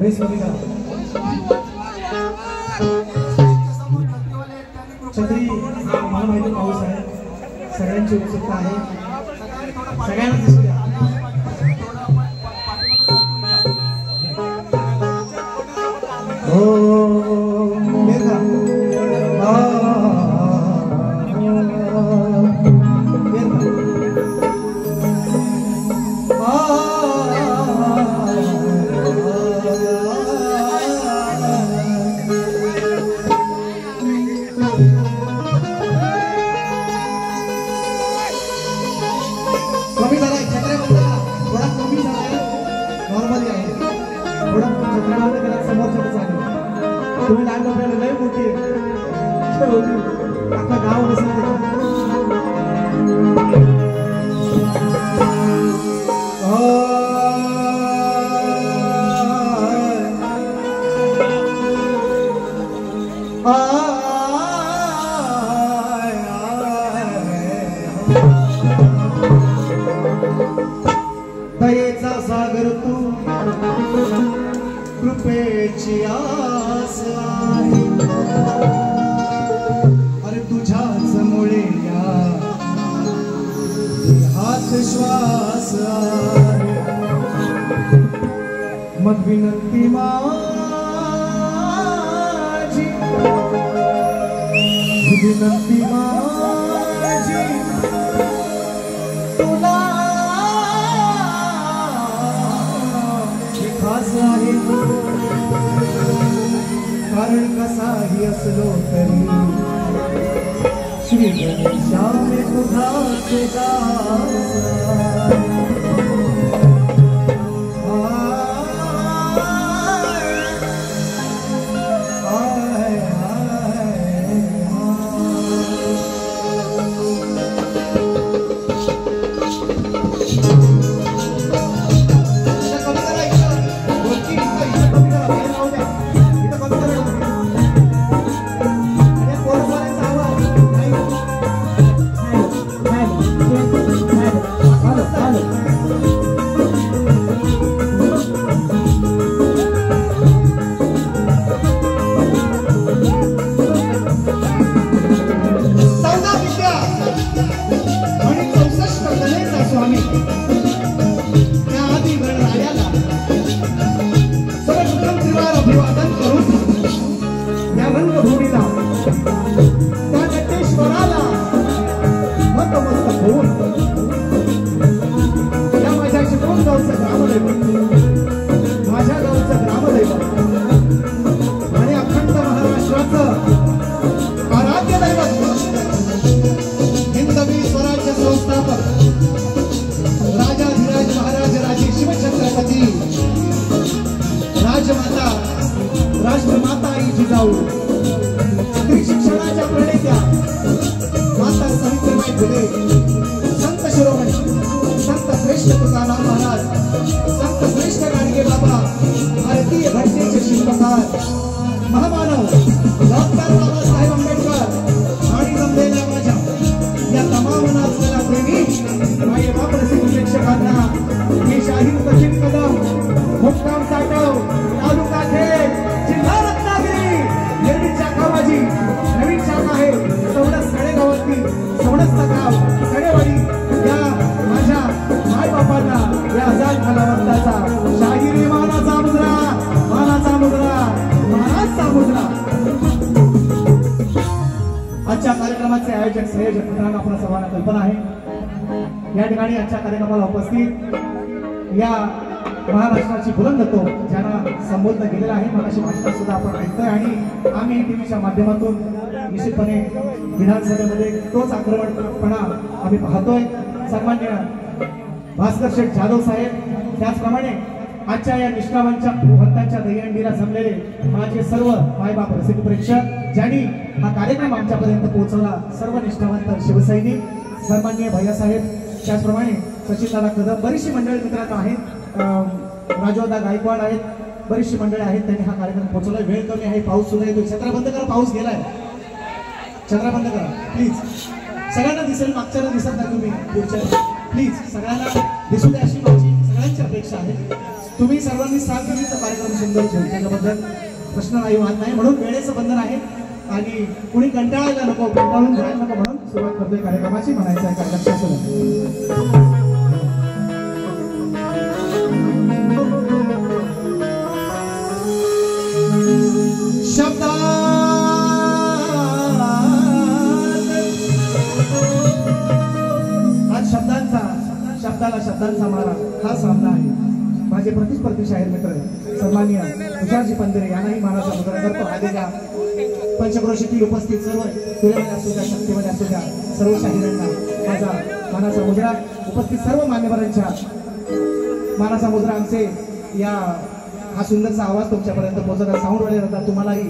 Base मध्ये करा छत्री मला माहिती पाऊस आहे सगळ्यांची उत्सुकता आहे सगळ्यांना दिसू द्या तुम्ही लहान आपल्याला लय मोठी आता गाव दयेचा सागर तू कृपेची आस आहे अरे तुझ्याच मुळे या हात श्वास आहे मग विनंती माझी विनंती माझी तुला खास आहे कारण कसाही असलो तरी श्री गणेशाने तुझाचे दास माझ्या गावचं ग्रामदैवत आणि अखंड महाराष्ट्राचं आराध्य दैवत हिंदवी स्वराज्य संस्थापक राजाधिराज महाराज राजे शिवछत्रपती राजमाता राष्ट्रमाता आई जिजाऊ स्त्री शिक्षणाच्या प्रणेत्या माता सावित्रीबाई फुले संत शिरोमणी संत श्रेष्ठ तुकाराम महाराज संत श्रेष्ठ गाडगे बाबा भारतीय घटनेचे शिल्पकार महामानव डॉक्टर बाबासाहेब आंबेडकर आणि जमलेल्या माझ्या या तमाम नाचलेला प्रेमी माझे बापरसिंग प्रेक्षकांना मी शाहीर सचिन कदम मुक्काम साठव तालुका खेड जिल्हा रत्नागिरी निर्मित शाखा माझी नवीन शाखा आहे सवडस सडेगावातली सवडस गाव सडेवाडी या माझ्या माय बापांना या आजाद कलावंताचा शाहिरी मानाचा मुद्रा मानाचा मुद्रा मानाचा मुद्रा आजच्या कार्यक्रमाचे आयोजक संयोजक मित्रांनो आपण सर्वांना कल्पना आहे या ठिकाणी आजच्या कार्यक्रमाला उपस्थित या महाराष्ट्राची बुलंद तो ज्यांना संबोधन केलेलं आहे मगाशी भाषण सुद्धा आपण ऐकतोय आणि आम्ही टीव्हीच्या माध्यमातून निश्चितपणे विधानसभेमध्ये तोच आक्रमकपणा आम्ही पाहतोय सन्मान्य भास्कर शेठ जाधव साहेब त्याचप्रमाणे आजच्या या निष्ठावांच्या भक्तांच्या दहीहंडीला जमलेले माझे सर्व मायबाप रसिक प्रेक्षक ज्यांनी हा कार्यक्रम आमच्यापर्यंत पोहोचवला सर्व निष्ठावंत शिवसैनिक सन्मान्य भैयासाहेब त्याचप्रमाणे सचिनदादा कदम बरीचशी मंडळी मित्रांनो आहेत राजोदा गायकवाड आहेत बरीचशी मंडळी आहेत त्यांनी हा कार्यक्रम पोहोचवला वेळ कमी आहे पाऊस सुद्धा येतो छत्रा बंद करा पाऊस गेलाय छत्रा बंद करा प्लीज सगळ्यांना दिसेल मागच्याला दिसत नाही तुम्ही पुढच्या प्लीज सगळ्यांना दिसू द्या अशी माझी सगळ्यांची अपेक्षा अपेक्षा आहे. तुम्ही सर्वांनी साथ दिली तर कार्यक्रम सुंदर होईल, त्याच्याबद्दल प्रश्न नाही वाद नाही. म्हणून वेळेचं बंधन आहे आणि कुणी कंटाळायला नको, कंटाळून जायला नको म्हणून सुरुवात करतोय कार्यक्रमाची. म्हणायचं आहे काय लक्षात शब्दांचा मारा हा सामना आहे. माझे प्रतिस्पर्धी शाहीर मित्र सन्माननीय तुषारजी पंधरे यांनाही मानाचा मुद्रा करतो. आलेल्या पंचक्रोशीतील उपस्थित सर्व तुल्यामध्ये असू द्या, शक्तीमध्ये असू द्या, सर्व शाहिरांना माझा मानाचा मुद्रा. उपस्थित सर्व मान्यवरांच्या मानाचा मुद्रा. आमचे या हा सुंदरचा आवाज तुमच्यापर्यंत पोहोचवता साऊंडवाले राहतात. तुम्हालाही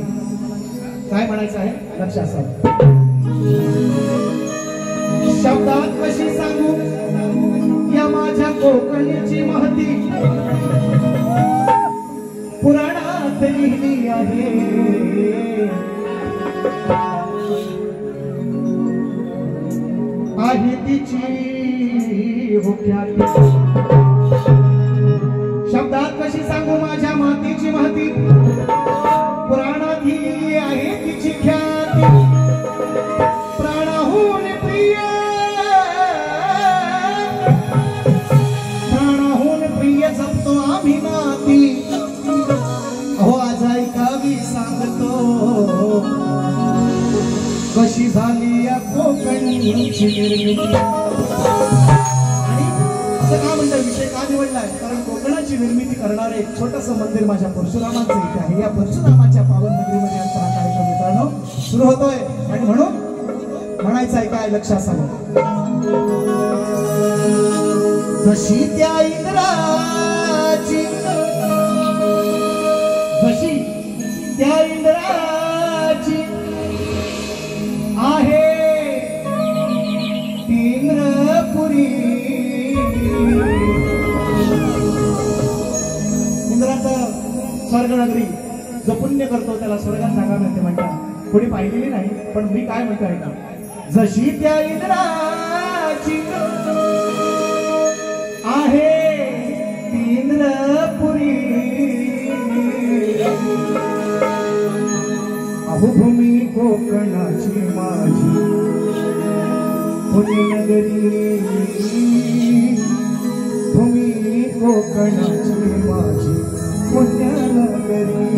काय म्हणायचं आहे लक्ष असावं. शब्दात कशी सांगू या माझ्या कोकणची महती, पुराणात लिहिली आहे. आहे तिची हुक्याती. शब्दात कशी सांगू माझ्या मातीची महती, पुराणात लिहिली आहे तिची ख्याती. प्राणाहून प्रिय जपतो आम्ही नाती. अहो आज ऐकावी सांगतो कशी झाली या कोकणची निर्मिती. आणि असं का म्हणतात, विषय का निवडलाय, कारण कोकणाची निर्मिती करणारे एक छोटंसं मंदिर माझ्या परशुरामाचं इथे आहे. या परशुरामाच्या पावन नगरीमध्ये असताना कार्यक्रम मित्रांनो सुरू होतोय. आणि म्हणून म्हणायचं आहे काय लक्ष असावं. जशी त्या इंद्राची, जशी त्या इंद्राची आहे ती इंद्रपुरी. इंद्राचं स्वर्गनगरी जो पुण्य करतो त्याला स्वर्गात जागा मिळते म्हणतात. कोणी पाहिलेली नाही पण मी काय म्हणतो ऐका. जशी त्या इंद्राची आहे ती इंद्रपुरी, अहो भूमी कोकणाची माझी पुण्यनगरी. भूमी कोकणाची माझी पुण्यनगरी.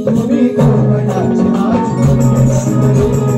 तुम्ही कोकणाची माझी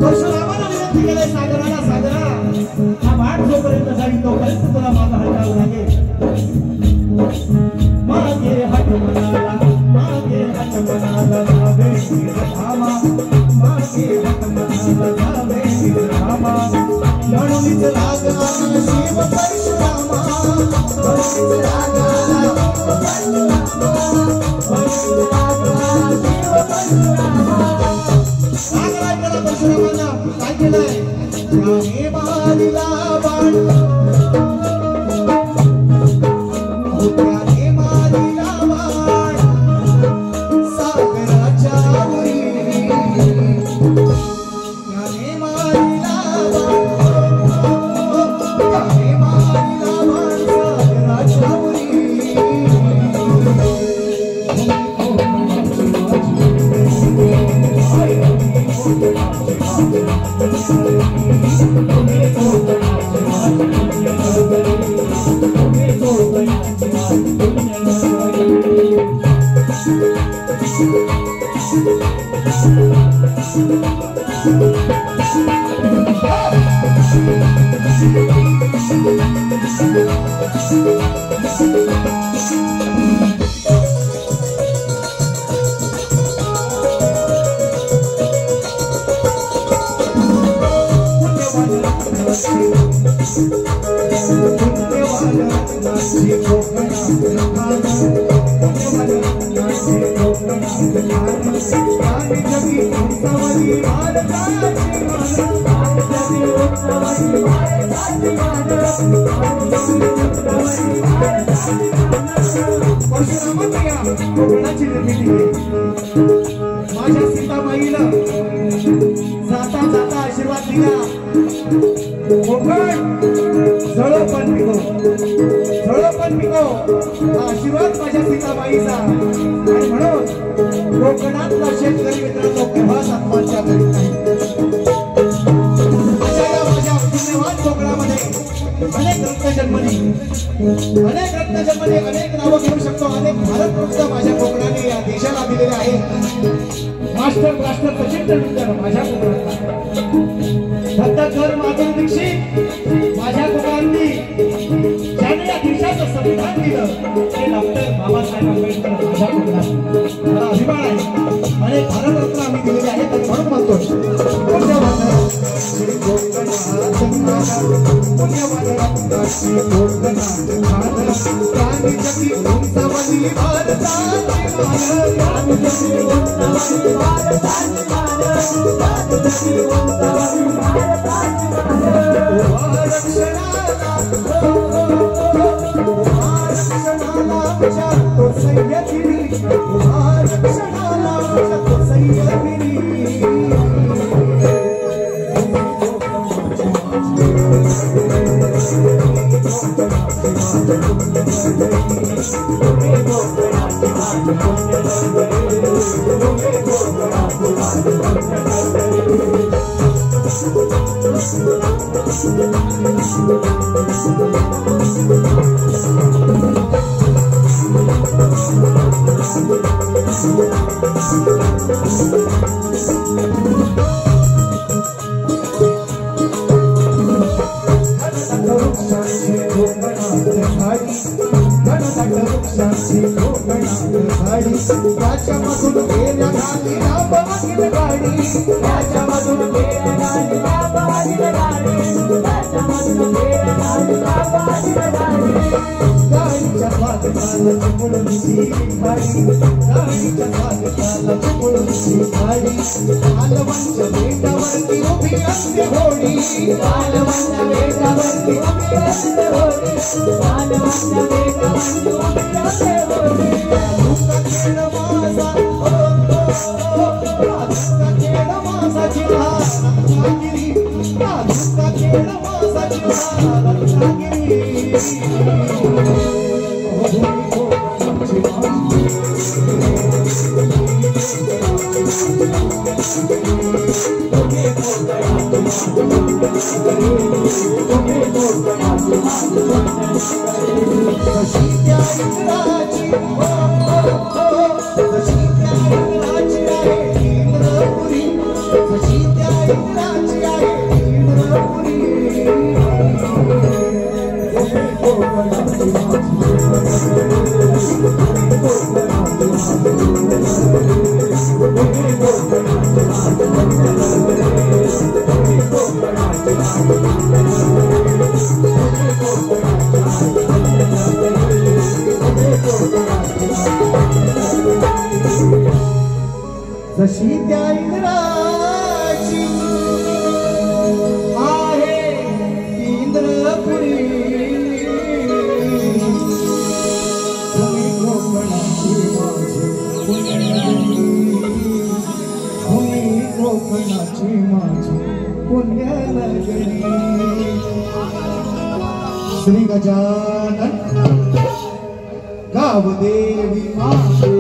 परशुरामाला विनंती केले, सागराला सागरा हा वाट जोपर्यंत जाईल तोपर्यंत तुला माझा हटावं लागेल. मागे हट मनाला जावे धामा, मागे हट मनाला जावे धामा. लढणीच लागला शिव परशुरामा, लढणीच लागला परशुरामाला काय केलंय? त्याने मारिला बाण, त्याने मारिला बाण सागराच्या वरी, त्याने मारिला बाण, त्याने मारिला बाण सागराच्या वरी. कोकणाची निर्मिती माझ्या सीताबाईला जाता जाता आशीर्वाद दिला. कोकण जळो पण पिको, जळो पण पिको हा आशीर्वाद माझ्या सीताबाईचा. आणि म्हणून कोकणातला शेतकरी मित्रांनो केव्हाच आत्महत्या करीत नाही. माझ्या धन्यवाद कोकणामध्ये अनेक रत्नजन्मनी, अनेक नावं घेऊ शकतो. अनेक भारतरत्न माझ्या कोकणाने या देशाला दिलेले आहे. मास्टर ब्लास्टर सचिन तेंडुलकर माझ्या कोकणातला, दत्तकर माधुरी दीक्षित माझ्या कोकणातली, ज्याने या देशाचं संविधान दिलं ते डॉक्टर बाबासाहेब आंबेडकर माझ्या कोकणात. मला अभिमान आहे. अनेक भारतरत्न आम्ही दिलेले आहेत आणि म्हणून म्हणतो Kashmir, जशी त्या इंद्राची आहे इंद्रपुरी कोकणाची माझी पुण्यनगरी श्री गजानन गावदेवी माते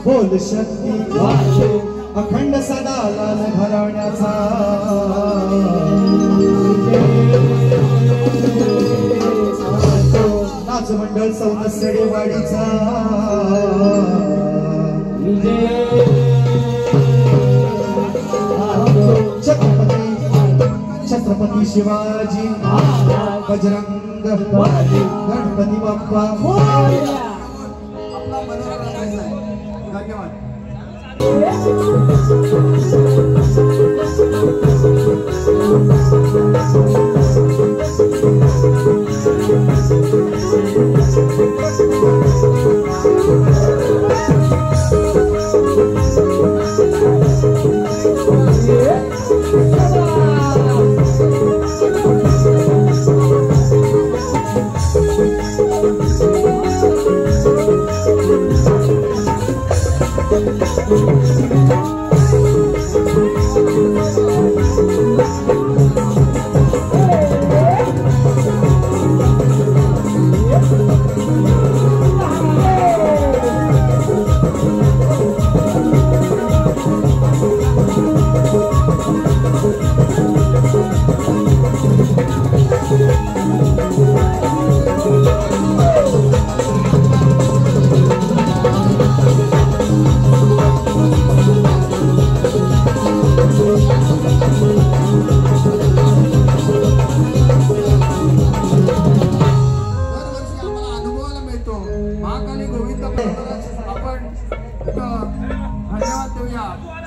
बोल शक्ती वाटे अखंड सदा लाल घराण्याचा नाच मंडळ सौनसडेवाडीचा छत्रपती शिवाजी बजरंग गणपती बाप्पा धन्यवाद.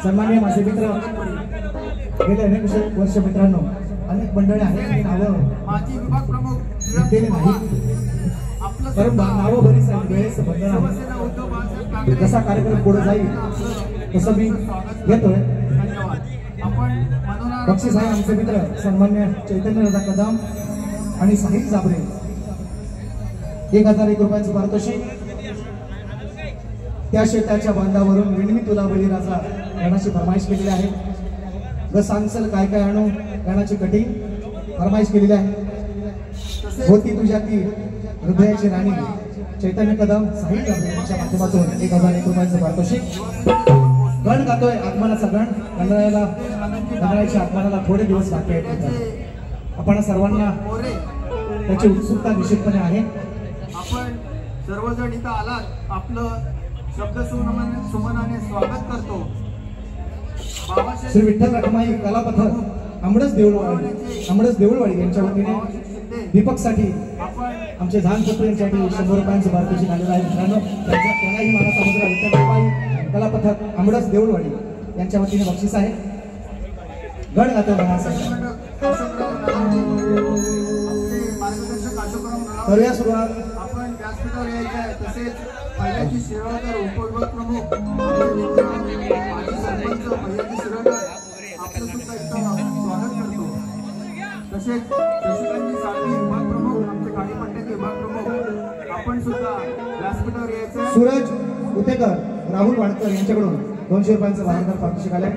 सन्माननीय माझे मित्र गेले अनेक वर्ष मित्रांनो अनेक मंडळी आहेत नावं माजी विभाग प्रमुख घेतलेले नाही कारण नावं बरीच आहेत वेळेस बंधन आहे जसा कार्यक्रम पुढे जाईल तसं मी घेतोय. बक्षीस आहे आमचे मित्र सन्मान्य चैतन्यदादा कदम आणि साहिल जाबरे 1001 रुपयांचं पारितोषिक. त्या शेताच्या बांधावरून विणमी तुला बळीराजा गाण्याची फरमाईश केलेली आहे. ग सांगसल काय काय आणू गाण्याची कटिंग फरमाईश केलेली आहे. होती तुझ्या ती हृदयाची राणी चैतन्य कदम साहिल जाबरे यांच्या माध्यमातून 1001 रुपयांचं पारितोषिक. गण गातोय आगमनाचा गण गणरायाच्या आगमनाला थोडे दिवस बाकी आहेत. आपण सर्वांना त्याची उत्सुकता निश्चितपणे आहे. आपण सर्वजण इथं आलात आपलं शब्द सुमनाने स्वागत करतो. श्री विठ्ठल रखमाई कला पथक आमडस देऊळवाडी यांच्या वतीने दीपकसाठी आमचे झानपुत्र यांच्यासाठी 100 रुपयांचं पारितोषिक आलेलं आहे. मित्रांनो त्यालाही मला समुद्र विठ्ठल रखमाई कला पथक आमडस देऊळवाडी यांच्या वतीने बक्षीस आहे. गण गातो करूया सुरुवात. आपण व्यासपीठावर यायचं आहे. तसेच पहिल्याची शिरोळकर उपविभाग प्रमुख माजी सरपंच पहिल्याची शिरोळकर आपलं सुद्धा इथं स्वागत करतो. तसेच शशिकांतजी साळवी विभाग प्रमुख आमचे खाडीपट्ट्याचे विभाग प्रमुख आपण सुद्धा व्यासपीठावर यायचं आहे. सूरज उतेकर राहुल वाडकर यांच्याकडून 200 रुपयांचं वारंवार पारितोषिक आलंय.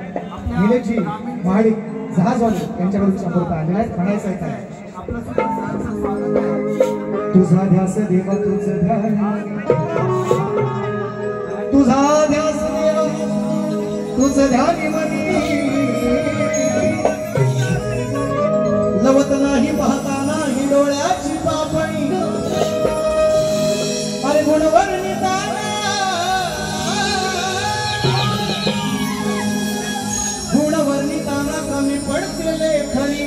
निलेशजी महाडिक जहाजवाले यांच्याकडून 100 रुपये आलेले आहेत. म्हणायचं आहे आपलं सुद्धा सहर्ष स्वागत आहे. तुझा ध्यास देवा तुझं ध्यान तुझा ध्यास देवा तुझं ध्यान मनी लवत नाही पाहता नाही डोळ्याची पापणी अरे गुणवर्णिताना कमी पडते लेखणी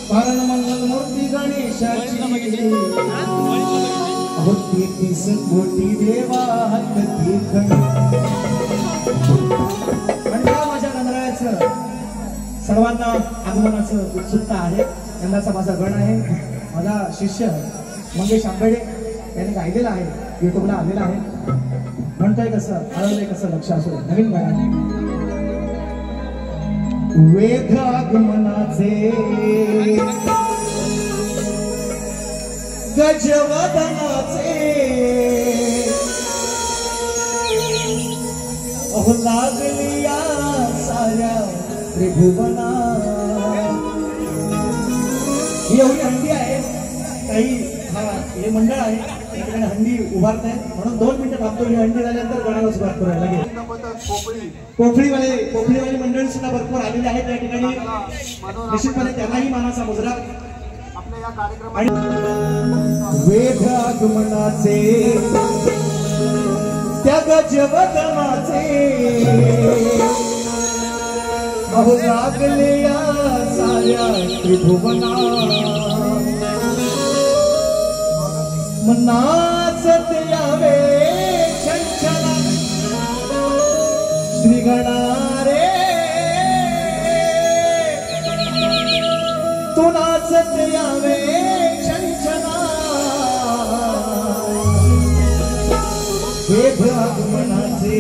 कारण मंगल मूर्ती गणेशाची होती 30 कोटी देवा माझ्या गणरायाचं सर्वांना आगमनाचं उत्सुकता आहे. यंदाचा माझा गण आहे. माझा शिष्य मंगेश आंबेडे यांनी गायलेला आहे. युट्यूबला आलेला आहे. म्हणतो म्हणताय कसं आळवलंय कसं लक्ष असू दे. नवीन गाणं वेद आगमनाचे गजवदनाचे अहो लागली या साऱ्या त्रिभुवना. ही एवढी हंडी आहे. काही हे मंडळ आहे या ठिकाणी हंडी उभारत आहे म्हणून 2 मिनिटं थांबतो. ही हंडी झाल्यानंतर गणाला सुरुवात करूया लगेच. पोफळीवाले मंडळी सुद्धा भरपूर आलेले आहेत या ठिकाणी. निश्चितपणे त्यांनाही मानाचा मुजरा. वेद आगमनाचे त्या गजवदनाचे अहो लागले या साऱ्या त्रिभुवना. नाचत यावे छंछना श्री गणारे तू नाचत यावे छंछना. हे आगमनाचे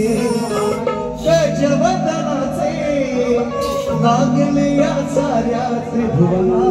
गजवदनाचे लागले या साऱ्या त्रिभुवना.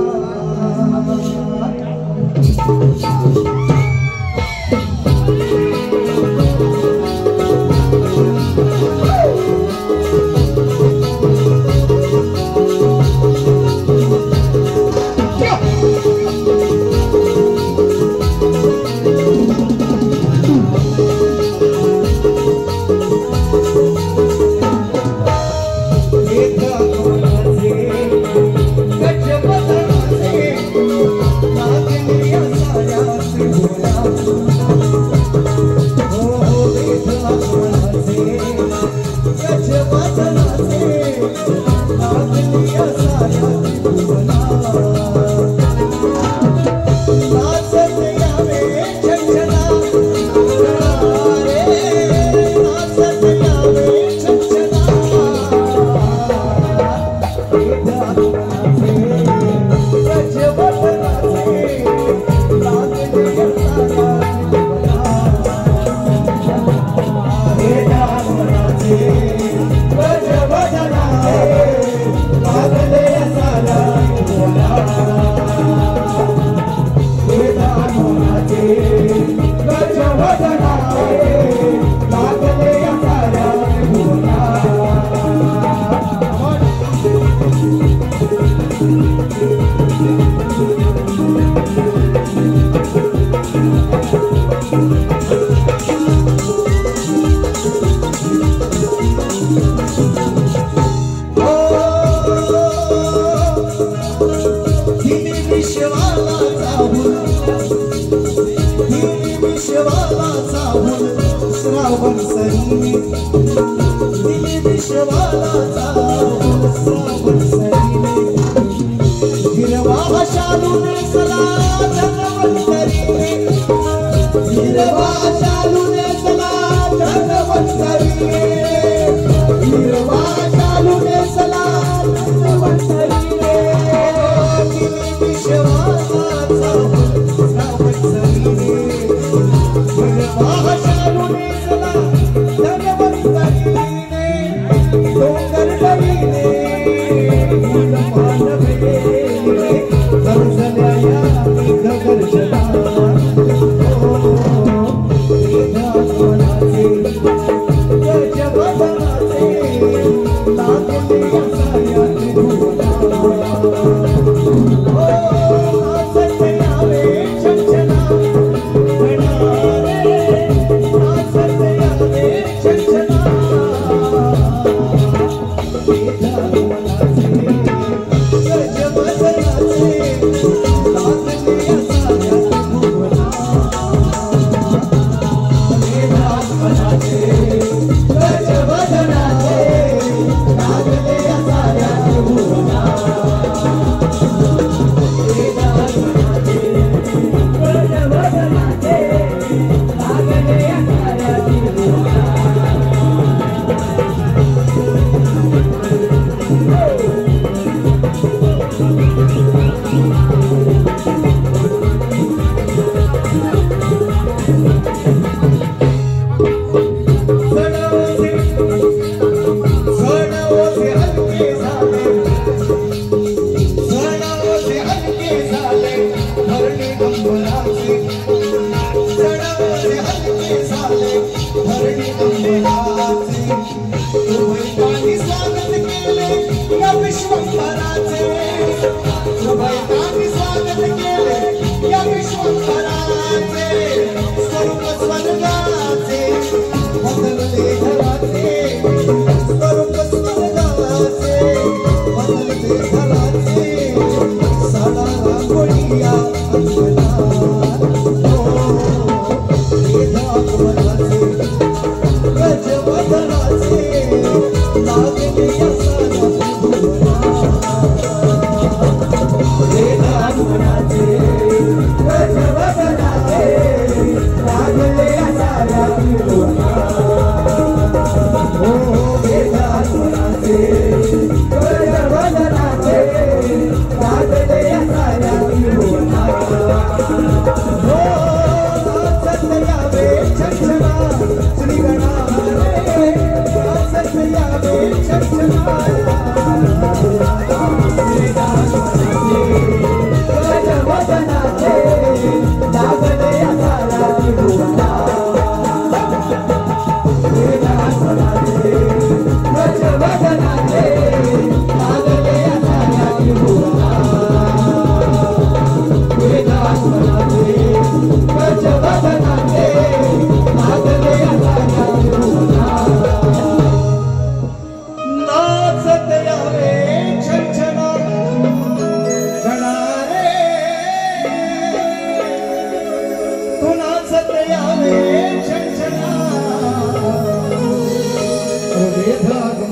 डोंगर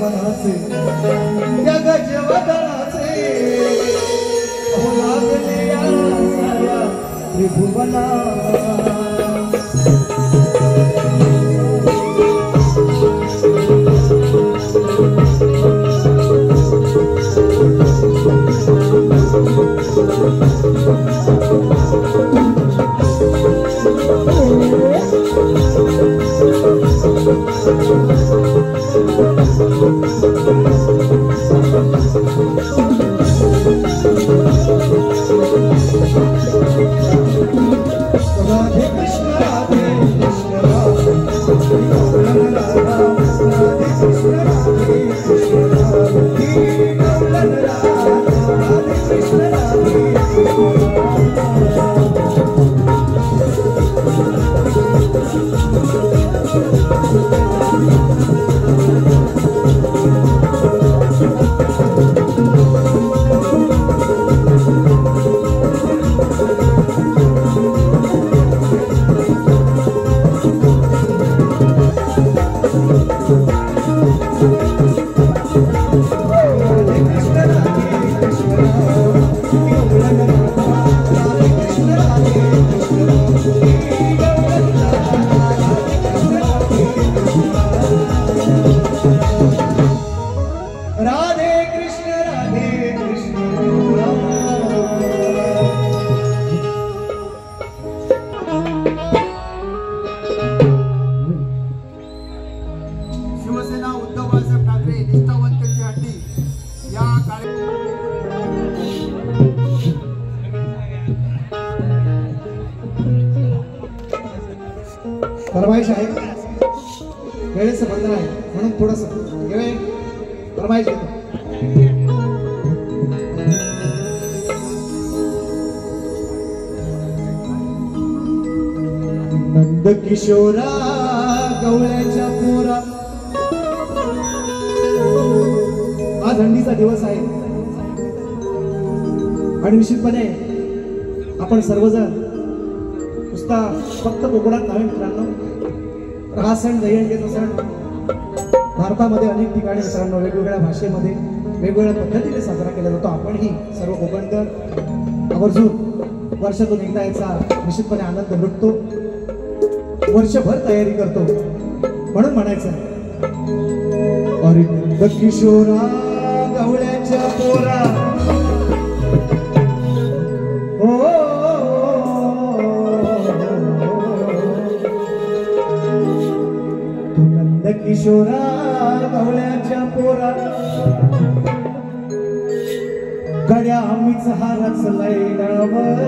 वदनाचे त्या गजवदनाचे अहो लागले या साऱ्या त्रिभुवना शिवसेना उद्धव बाळासाहेब ठाकरे निष्ठावंतांची हट्टी या फरमाईश आहे वेळेचं बंधन आहे म्हणून थोडस फरमाईश घेतो नंद किशोरा गवळ्याच्या पोरा आज हंडीचा दिवस आहे आणि निश्चितपणे आपण सर्वजण नुसता फक्त कोकणात नव्हे मित्रांनो हा सण दहीहंडीचा सण भारतामध्ये अनेक ठिकाणी मित्रांनो वेगवेगळ्या भाषेमध्ये वेगवेगळ्या पद्धतीने साजरा केला जातो. आपणही सर्व कोकणकर आवर्जून वर्षातून एकदा याचा निश्चितपणे आनंद लुटतो वर्षभर तयारी करतो म्हणून म्हणायचं अरे नंद किशोरा गवळ्याच्या पोरा तू नंद किशोरा गवळ्याच्या पोरा गड्या आम्हीच हारच लैडावर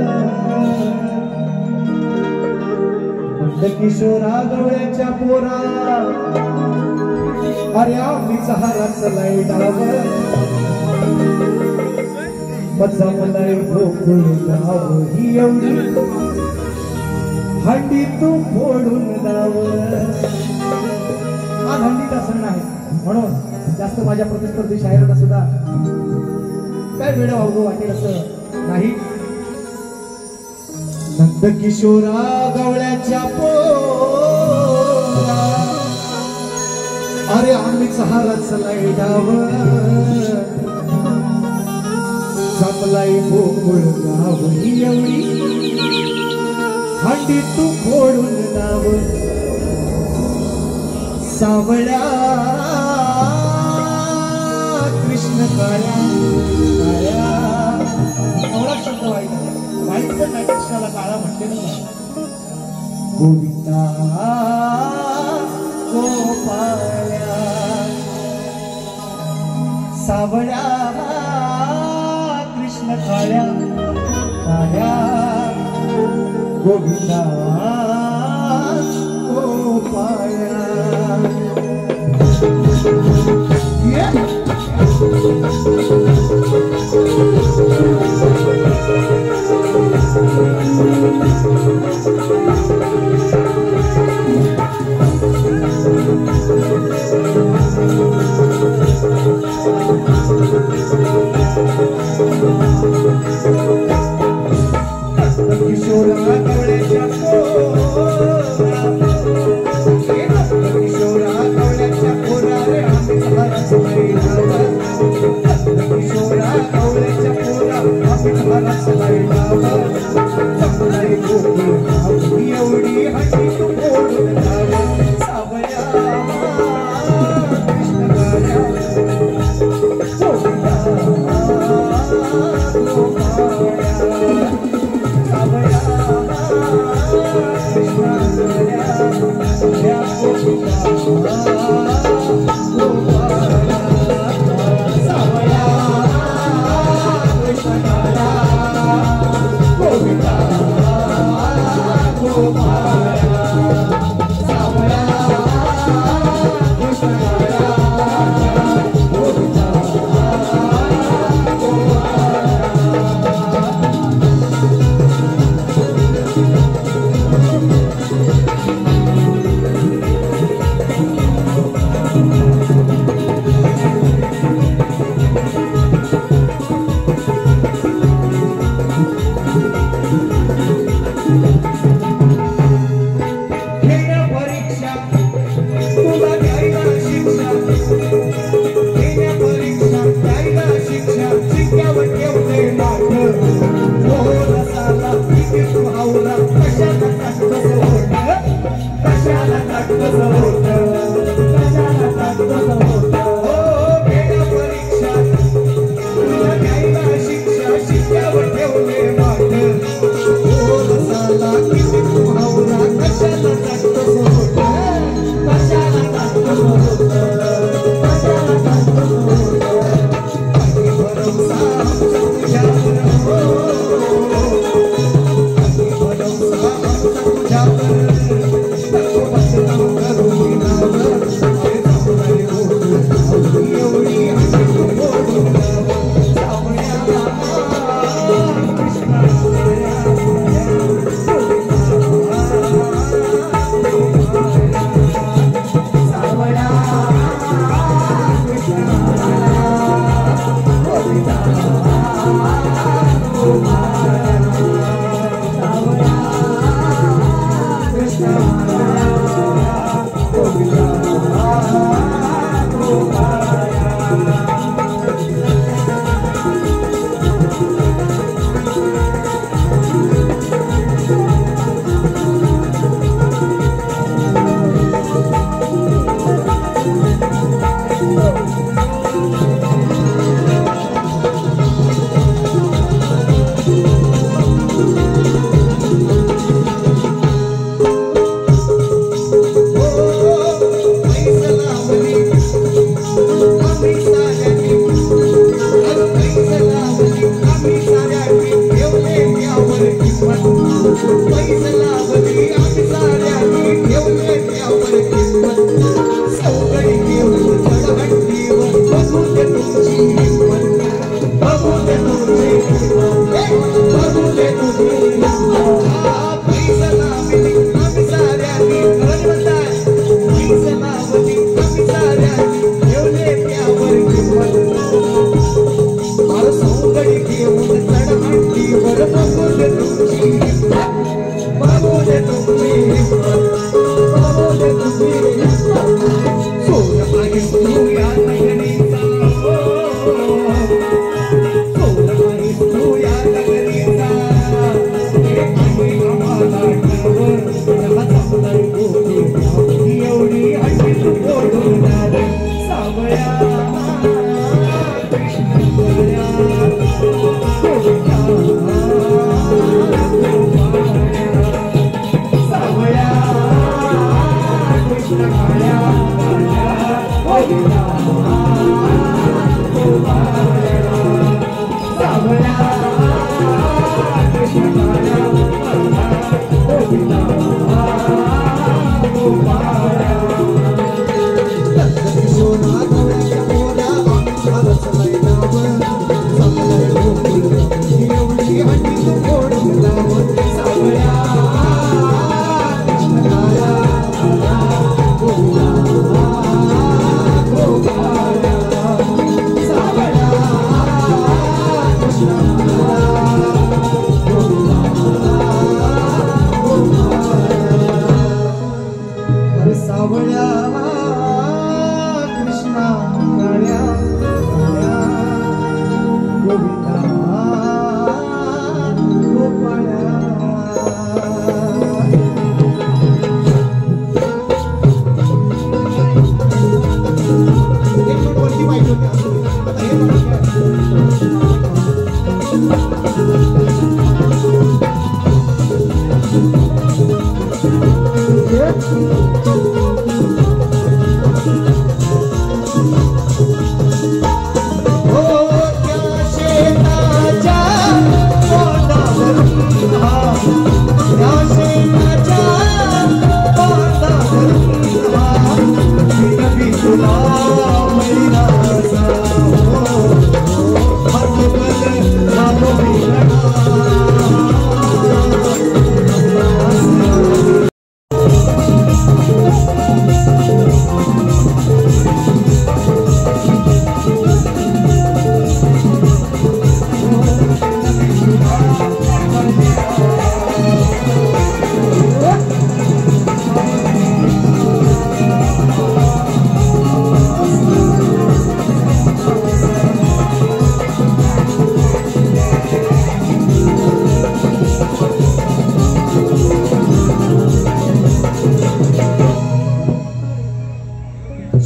नंद किशोरा गवळ्याच्या पोरा अरे आम्हीच हारच लैडावर जमलाय भोगून जाव ही एवढी हंडी तू फोडून जाव. आज हंडीचा सण आहे म्हणून जास्त माझ्या प्रतिस्पर्धी शायरांना सुद्धा काय वेळ अवघड वाटेल असं नाही. नंद किशोरा गवळ्याच्या पोरा अरे आम्हीच हारच लैडावर जमलाई भोगून गाव ही एवढी हंडी तू फोडून जाव. सावळ्या कृष्ण काळ्या काळ्या एवढा शब्द वाईट आहे वाईट पण नाही कृष्णाला काळा म्हटलेलं नाही. गोविंदा गोपाळ्या सावळ्या कृष्ण काळ्या काळ्या गोविंदा गोपाळ्या. किशोरा गवळ्याच्या पोरा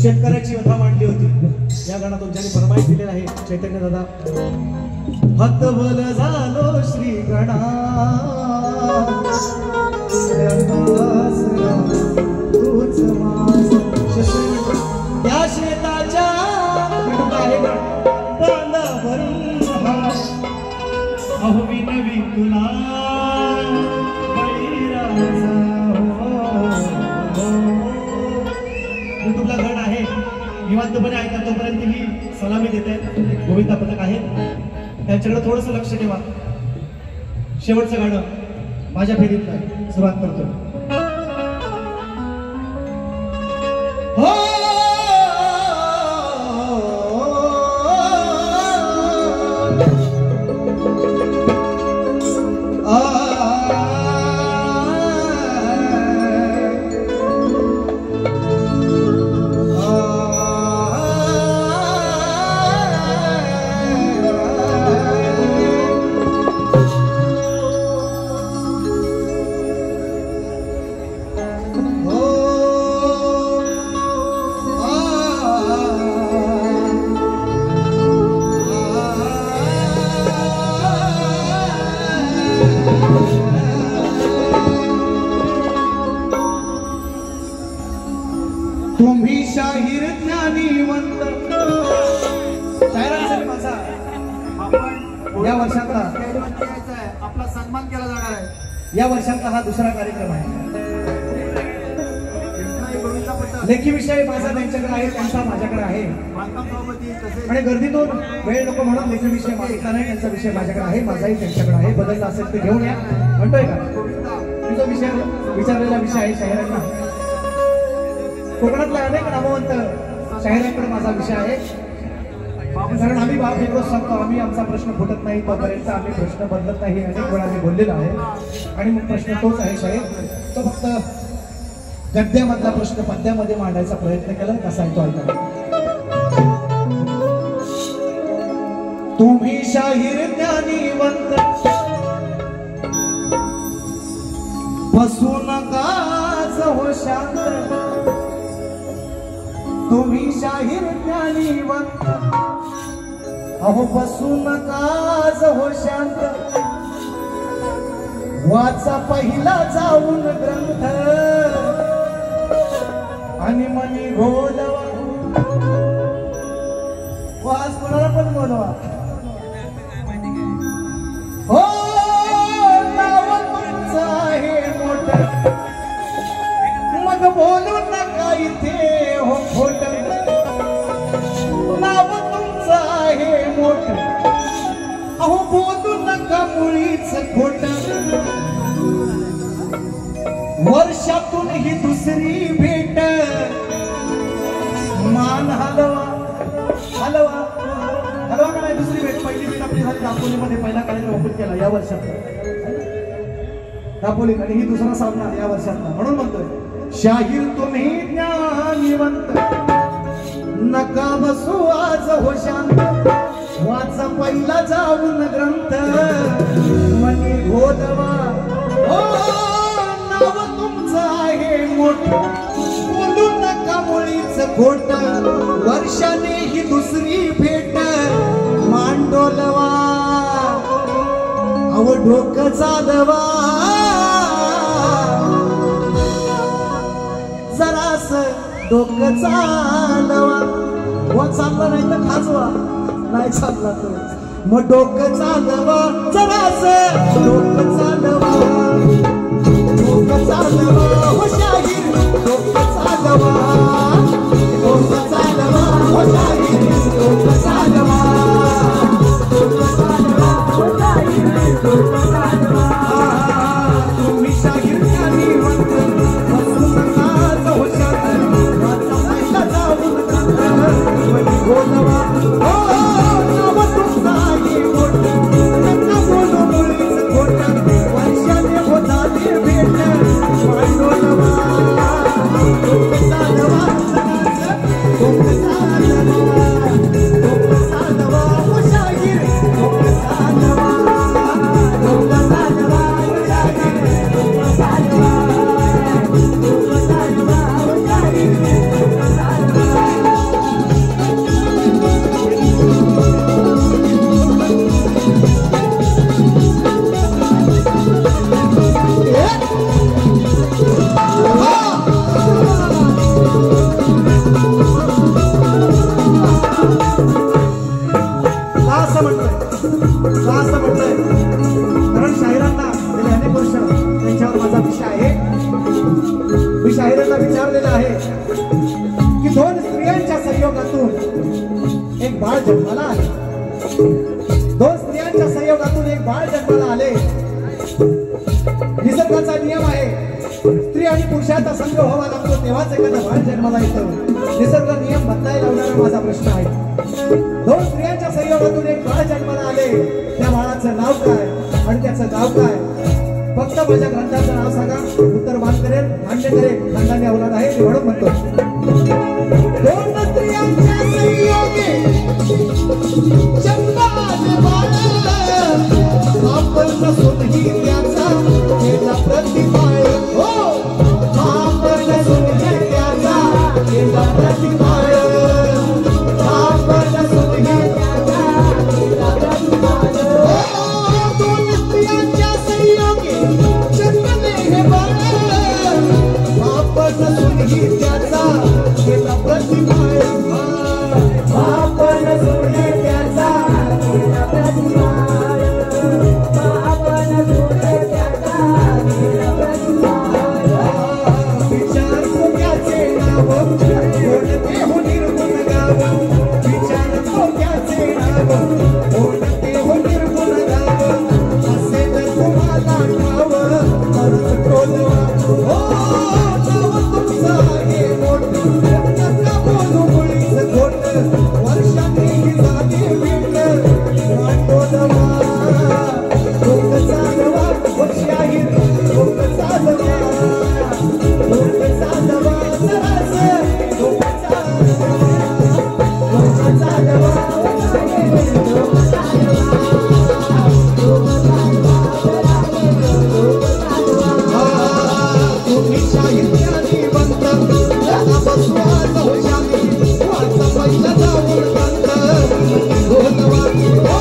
शेतकऱ्याची व्यथा मांडली होती. या गाण्यातून ज्यांनी फरमाईश दिलेला आहे चैतन्य दादा. हतबल झालो श्री गणा तूच माझ गड आहे निवांतपणे ऐका तोपर्यंत ही सलामी देत आहेत गोविंदा पथक आहे त्यांच्याकडे थोडंसं लक्ष ठेवा शेवटचं गाणं माझ्या फेरीत सुरुवात करतो हो तुम्ही शाहीर ज्ञानीवंत या वर्षातला आपला सन्मान केला जाणार आहे या वर्षातला हा दुसरा कार्यक्रम आहे लेखी विषय माझा त्यांच्याकडे आहे त्यांचा माझ्याकडे आहे आणि गर्दीतून वेळ नको म्हणून लेखी विषय मागितला नाही त्यांचा विषय माझ्याकडे आहे माझाही त्यांच्याकडे आहे बदलला असेल ते घेऊन या म्हणतोय का तुझा विषय विचारलेला विषय आहे शाहिरांना कोकणातला अनेक नामवंत शाहिरांकडे माझा विषय आहे कारण आम्ही बाप एकच सांगतो आम्ही आमचा प्रश्न फुटत नाही तोपर्यंत आम्ही प्रश्न बदलत नाही अनेक वेळा आम्ही बोललेला आहे आणि मग प्रश्न तोच आहे शाहीर तो फक्त गद्यामधला प्रश्न पद्यामध्ये मांडायचा प्रयत्न केला कसा आहे तो ऐका तुम्ही शाहीर ज्ञानीवंत बसू नका हो शांत तुम्ही शाहीर ज्ञानीवंत अहो बसू नका हो शांत वाचा पहिला जाऊन ग्रंथ आणि मनी घोलवा वाच कोणाला पण बोलवा हो नाव तुमचं आहे मोठं मग बोलू नका इथे हो खोट नाव तुमचं आहे मोठं अहो बोलू नका मुळीच खोट वर्षातून ही दुसरी भेट मान हलवा हलवा हलवा का नाही दुसरी भेट पहिली भेट आपली झाली दापोलीमध्ये पहिला कार्यक्रम ओपन केला या वर्षात दापोली आणि ही दुसरा सामना या वर्षातला म्हणून म्हणतोय शाहीर तुम्ही ज्ञानीवंत नका बसू आज हो शांत वाचा पहिला जाऊन ग्रंथ मनी घोलवा हो नाव तुमचं आहे मोठं बोलू नका मुळीच खोट वर्षाने ही दुसरी भेट मांडोलवा अव डोकं चालवा जरास डोकं चालवा व चालला नाही तर खाजवा नाही चालला तर मग डोकं चालवा जरास डोकं चालवा डोकं चालवा हो शाहीर डोकं चालवा डोकं चालवा हो शाहीर डोकं चालवा डोकं चालवा हो शाहीर डोकं चालवा तुम्ही शाहीर ज्ञानीवंत बसू नका हो शांत वाचा पहिला जाऊन मनी घोलवा हो नाव तुमचं आहे मोठं नका बोलू मुळीच खोटं वर्षाने होता ते भेट मांडोलवा डोकं चालवा स्त्रियांच्या संयोगातून एक बाळ जन्माला आले. दोन स्त्रियांच्या संयोगातून एक बाळ जन्माला आले. निसर्गाचा नियम आहे, स्त्री आणि पुरुषाचा संग व्हावा लागतो तेव्हाच एखादा बाळ जन्माला येतं. निसर्ग नियम बदलायला लावणारा माझा प्रश्न आहे. दोन स्त्रियांच्या संयोगातून एक बाळ जन्माला आले. त्या बाळाचं नाव काय आणि त्याचं गाव काय? फक्त माझ्या ग्रंथाचं नाव सांगा, उत्तर मान्य करेल. खानदानी औलाद आहे म्हणून म्हणतो. दोन स्त्रियांच्या संयोगे जन्माले बाळ, आपण नसूनही त्याचा केला प्रतिबाळ. हो, आपण नसूनही त्याचा केला प्रतिबाळ. आपण नसूनही त्याचा केला प्रतिबाळ. दोन स्त्रियांच्या संयोगे जन्मले हे बाळ, आपण नसूनही त्याचा केला प्रतिबाळ. आपण नसूनही त्याचा केला प्रतिबाळ. आपण नसूनही त्याचा केला प्रतिबाळ. विचार कोक्याचे नाव कोणते हो निर्गुण गाव. विचार कोक्याचे नाव कोणते हो निर्गुण गाव. असेल तुम्हाला ठाव अर्ज टोलवा. हो, नाव तुमचं आहे मोठं, नका बोलू मुळीच खोट. वर्षांनी झाली भेट टोलवा. लोक चालवा शाहीर, लोक चालवा, लोक चालवा जरास, लोक चालवा, लोक चालवा, लोक चालवा, लोक चालवा. तुम्ही शाहीर ज्ञानी बनत बसवा नवशाही, वाचा पहिला जाऊन बंद बोलवा. हो,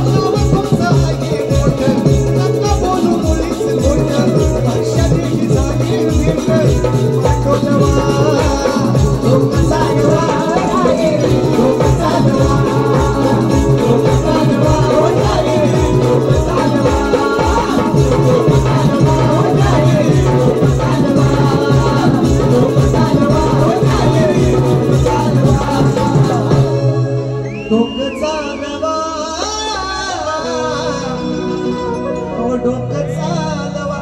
नाव तुमचं आहे मोठं, नका बोलू मुळीच खोट. वर्षांनी झाली भेट टोलवा. लोक चालवा, लोक चालवा, लोक चालवा, लोक चालवा, लोक चालवा, लोक चालवा, लोक चालवा, डोक चालवा, ओ डोक चालवा,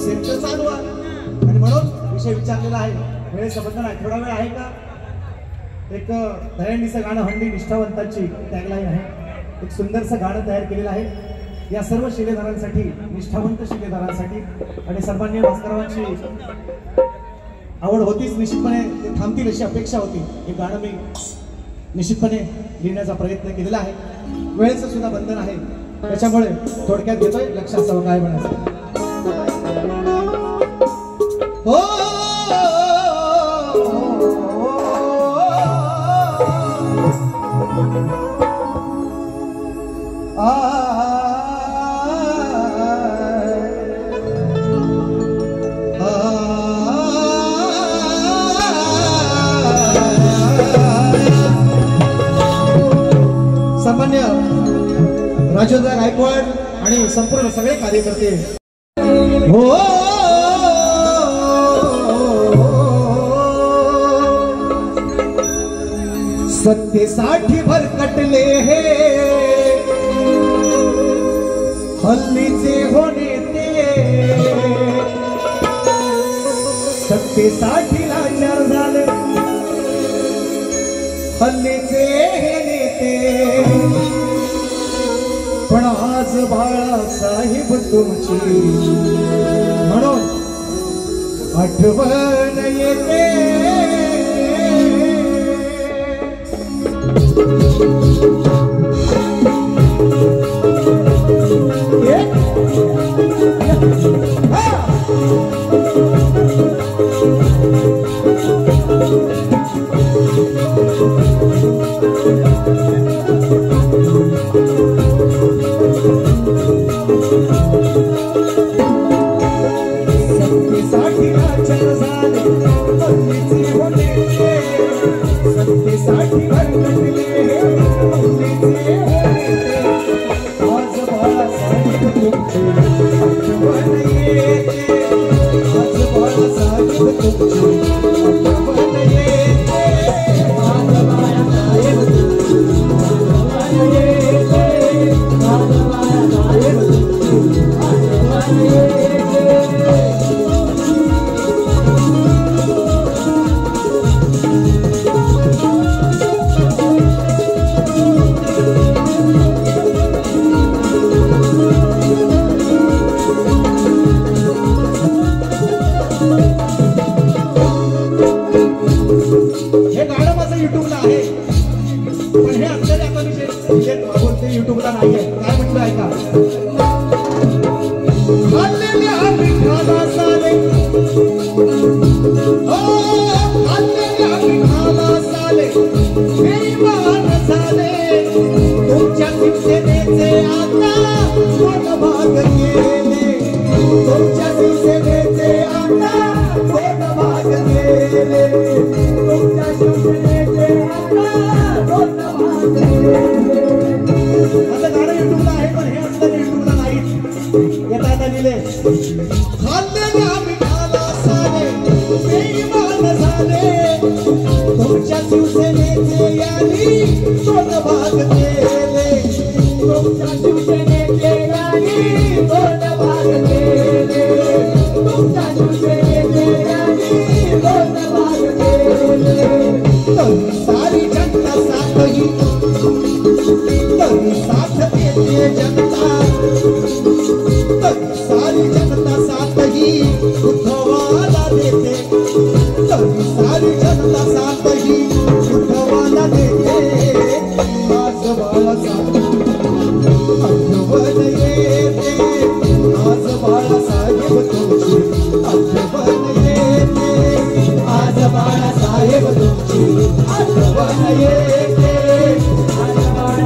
सेंटर चालवा. आणि म्हणून विषय विचारलेला आहे. वेळेचं बंधन आहे, थोडा वेळ आहे का? एक दहीहंडीचं गाणं, हंडी निष्ठावंतांची टॅगलाईन आहे. एक सुंदरसं गाणं तयार केलेलं आहे या सर्व शिलेदारांसाठी, निष्ठावंत शिलेदारांसाठी. आणि सर्वांनी भास्कररावांची आवड होतीच, निश्चितपणे ते थांबतील अशी अपेक्षा होती. हे गाणं मी निश्चितपणे लिहिण्याचा प्रयत्न केलेला आहे. वेळेचं सुद्धा बंधन आहे, त्याच्यामुळे थोडक्यात घेतोय, लक्ष असावं काय म्हणायचं. हो, सामान्य राजेंद्र गायकवाड आणि संपूर्ण सगळे कार्यकर्ते. हो, सत्तेसाठी भरकटले हे हल्लीचे हो नेते. सत्तेसाठी लाचार झाले हल्लीचे हे नेते. पण आज बाळासाहेब तुमची म्हणून आठवण येते. सत्तेसाठी लाचार झाले हल्लीचे हो नेते. सत्तेसाठी भरकटले हल्लीचे हो नेते. आज बाळासाहेब तुमची आठवण येते. आज बाळासाहेब तुमची तुमच्या शिवसेनेचे असं गाणं युट्यूबला आहे, पण हे असलं युट्यूबला नाही. येता येता लिहिले खाल्लेल्या मिठाला सारे बेईमान झाले, तुमच्या शिवसेनेचे यांनी दोन भाग केले, तुमच्या शिवसेनेचे यांनी दोन भाग केले, तुमच्या शिवसेनेचे यांनी दोन भाग केले. तरी सारी जनता साथही, तरी साथ देते जनता, तरी सारी जनता साथही उद्धवाला देते, तरी सारी जनता साथही उद्धवाला देते. आज बाळासाहेब आठवण येते, आज बाळासाहेब तुमची आठवण येते, आज बाळासाहेब तुमची आठवण येते, आज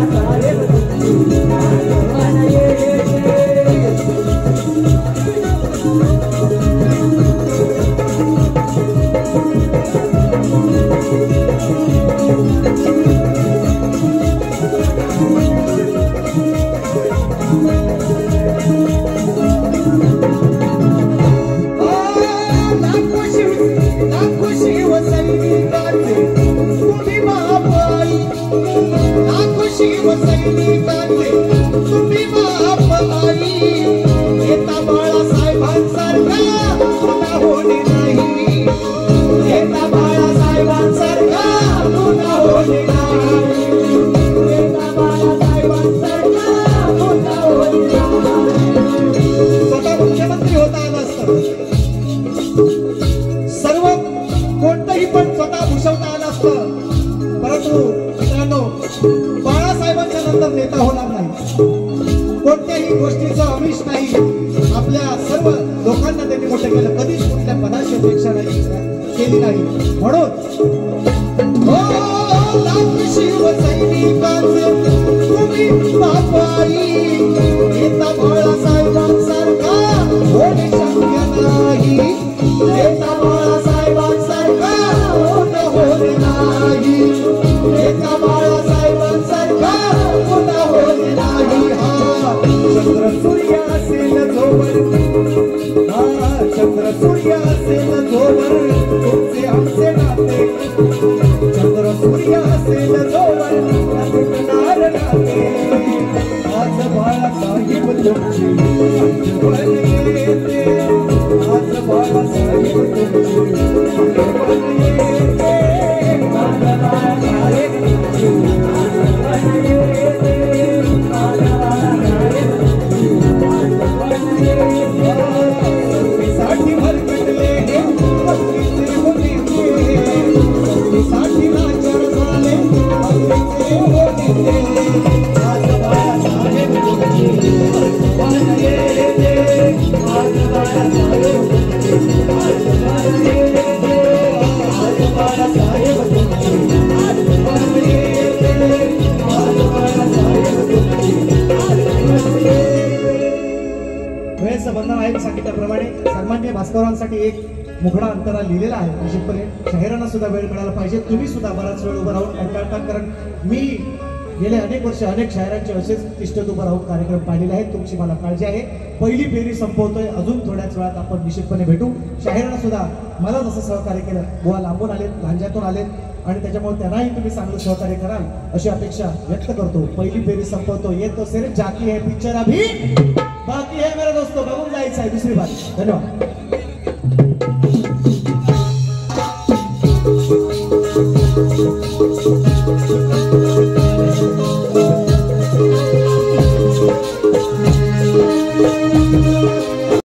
बाळासाहेब तुमची आठवण येते. तुम्ही महापाई, नेता बाळासाहेबांसारखा पुन्हा होणे नाही, नेता बाळासाहेबांसारखा पुन्हा होणे नाही, नेता बाळासाहेबांसारखा पुन्हा होणे नाही. स्वतः मुख्यमंत्री होता आला असतं, सर्व कोणतंही पण स्वतः भूषवता आलं असतं, परंतु मित्रांनो बाळासाहेबांच्या नंतर नेता होणार नाही. कोणत्याही गोष्टीचं अमिष नाही, आपल्या सर्व लोकांना त्यांनी मोठं केलं, कधीच कुठल्या पदाची अपेक्षा नाही केली नाही. म्हणून शिवसैनिकांचे तुम्ही बापाई, नेता बाळासाहेबांसारखा होणे शक्य नाही, नेता बाळासाहेबांसारखा होणे होणे नाही, नेता बाळासाहेबांसारखा पुन्हा होणे नाही. हा चंद्र सूर्य असेल जोवर, हा चंद्र सूर्य असेल जोवर तुमचे आमचे नाते, चंद्र सूर्य असेल जोवर तुटणार नाते. आज बाळासाहेब तुमची आठवण येते, आज बाळासाहेब तुमची आठवण येते, आज बाळासाहेब तुमची आठवण येते, आज बाळासाहेब तुमची आठवण येते. साठी भरकटले भक्तीचे होते, साठी नाचर झाले भक्तीचे होते. आज बाळासाहेब तुमची आठवण येते, आज बाळासाहेब तुमची आठवण येते, आज बाळासाहेब तुमची आठवण येते, आज बाळासाहेब तुमची आठवण येते. वेळेचं बंधन आहे सांगितल्याप्रमाणे सन्माननीय भास्करांसाठी एक मुखडा अंतरा लिहिलेला आहे. निश्चितपणे शहरांना सुद्धा वेळ मिळाला पाहिजे, तुम्ही सुद्धा बराच वेळ उभं राहून कंटाळता, कारण मी गेले अनेक वर्ष अनेक शायरांचे असेच तिष्ठत उभं राहून कार्यक्रम पाहिलेले आहेत. तुमची मला काळजी आहे. पहिली फेरी संपवतोय, अजून थोड्याच वेळात आपण निश्चितपणे भेटू. शाहिरांना सुद्धा मला जसं सहकार्य केलं, बुवा लांबून आलेत, लांज्यातून आलेत, आणि त्याच्यामुळे त्यांनाही तुम्ही चांगलं सहकार्य कराल अशी अपेक्षा व्यक्त करतो. पहिली फेरी संपवतो, ये तो सिर्फ जाती है पिक्चर अभी बाकी है मेरे दोस्तों, बघून जायचं आहे दुसरी बात. धन्यवाद.